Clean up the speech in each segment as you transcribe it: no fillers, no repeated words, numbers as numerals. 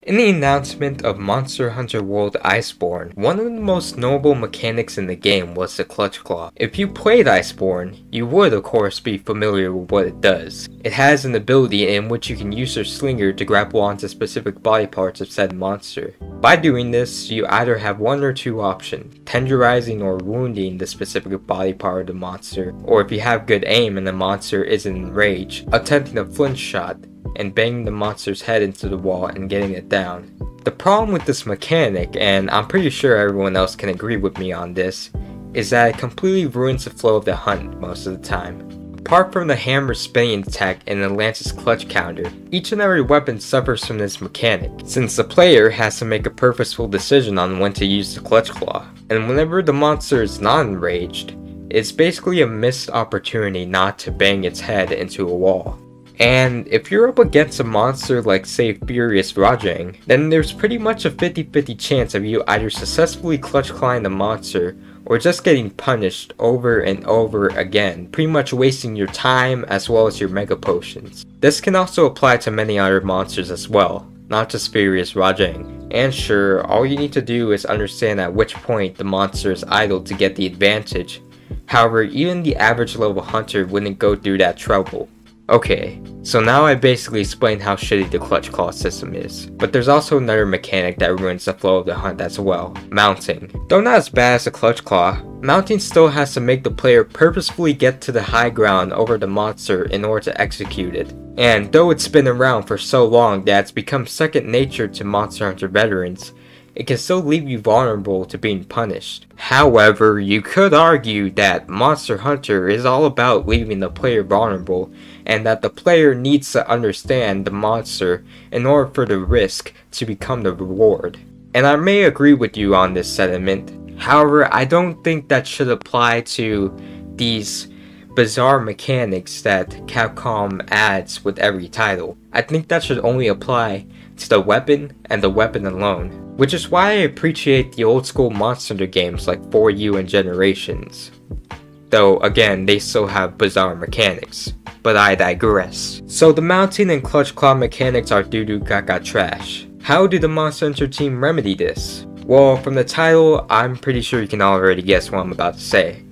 In the announcement of Monster Hunter World Iceborne, one of the most notable mechanics in the game was the Clutch Claw. If you played Iceborne, you would of course be familiar with what it does. It has an ability in which you can use your slinger to grapple onto specific body parts of said monster. By doing this, you either have one or two options, tenderizing or wounding the specific body part of the monster, or if you have good aim and the monster is in rage, attempting a flinch shot and banging the monster's head into the wall and getting it down. The problem with this mechanic, and I'm pretty sure everyone else can agree with me on this, is that it completely ruins the flow of the hunt most of the time. Apart from the hammer spinning attack and the lance's clutch counter, each and every weapon suffers from this mechanic, since the player has to make a purposeful decision on when to use the clutch claw. And whenever the monster is not enraged, it's basically a missed opportunity not to bang its head into a wall. And if you're up against a monster like say Furious Rajang, then there's pretty much a 50-50 chance of you either successfully clutch clawing the monster or just getting punished over and over again, pretty much wasting your time as well as your mega potions. This can also apply to many other monsters as well, not just Furious Rajang. And sure, all you need to do is understand at which point the monster is idle to get the advantage. However, even the average level hunter wouldn't go through that trouble. Okay, so now I basically explained how shitty the clutch claw system is, but there's also another mechanic that ruins the flow of the hunt as well, mounting. Though not as bad as the clutch claw, mounting still has to make the player purposefully get to the high ground over the monster in order to execute it. And though it's been around for so long that it's become second nature to Monster Hunter veterans, it can still leave you vulnerable to being punished. However, you could argue that Monster Hunter is all about leaving the player vulnerable, and that the player needs to understand the monster in order for the risk to become the reward. And I may agree with you on this sentiment, however, I don't think that should apply to these bizarre mechanics that Capcom adds with every title. I think that should only apply to the weapon and the weapon alone. Which is why I appreciate the old school Monster Hunter games like 4U and Generations. Though again, they still have bizarre mechanics. But I digress. So the mounting and clutch claw mechanics are doo-doo gaga trash. How did the Monster Hunter team remedy this? Well, from the title, I'm pretty sure you can already guess what I'm about to say.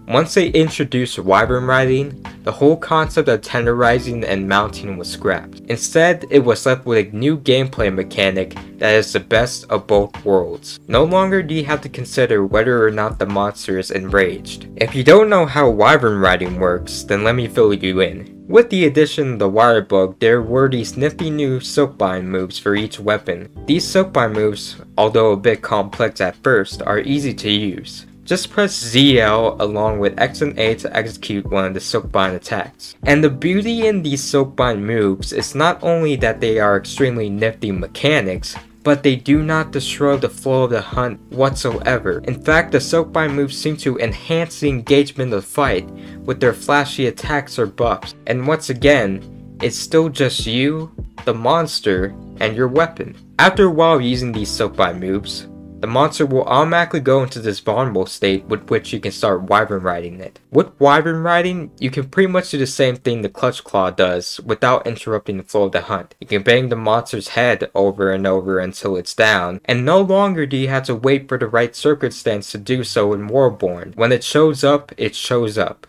Once they introduced wyvern riding, the whole concept of tenderizing and mounting was scrapped. Instead, it was left with a new gameplay mechanic that is the best of both worlds. No longer do you have to consider whether or not the monster is enraged. If you don't know how wyvern riding works, then let me fill you in. With the addition of the wire bug, there were these nifty new silkbind moves for each weapon. These silkbind moves, although a bit complex at first, are easy to use. Just press ZL along with X and A to execute one of the silkbind attacks. And the beauty in these silkbind moves is not only that they are extremely nifty mechanics, but they do not destroy the flow of the hunt whatsoever. In fact, the silkbind moves seem to enhance the engagement of the fight with their flashy attacks or buffs. And once again, it's still just you, the monster, and your weapon. After a while using these silkbind moves, the monster will automatically go into this vulnerable state with which you can start wyvern riding it. With wyvern riding, you can pretty much do the same thing the clutch claw does without interrupting the flow of the hunt. You can bang the monster's head over and over until it's down, and no longer do you have to wait for the right circumstance to do so in Worldborn. When it shows up, it shows up.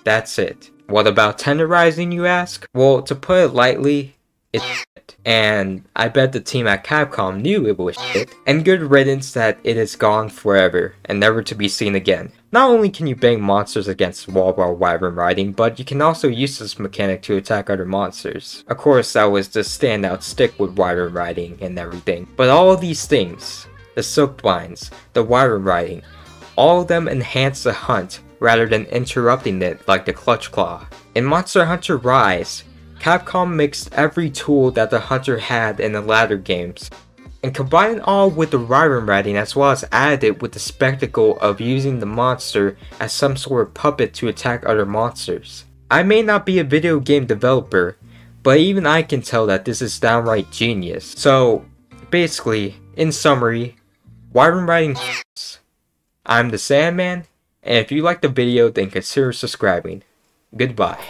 That's it. What about tenderizing, you ask? Well, to put it lightly, it's shit. And I bet the team at Capcom knew it was shit, and good riddance that it is gone forever and never to be seen again. Not only can you bang monsters against the wall while wyvern riding, but you can also use this mechanic to attack other monsters. Of course, that was the standout stick with wyvern riding and everything. But all of these things, the silkbinds, the wyvern riding, all of them enhance the hunt rather than interrupting it like the clutch claw. In Monster Hunter Rise, Capcom mixed every tool that the hunter had in the latter games, and combined it all with the wyvern riding as well as added it with the spectacle of using the monster as some sort of puppet to attack other monsters. I may not be a video game developer, but even I can tell that this is downright genius. So, basically, in summary, wyvern riding s***. I'm the Sandman, and if you liked the video then consider subscribing. Goodbye.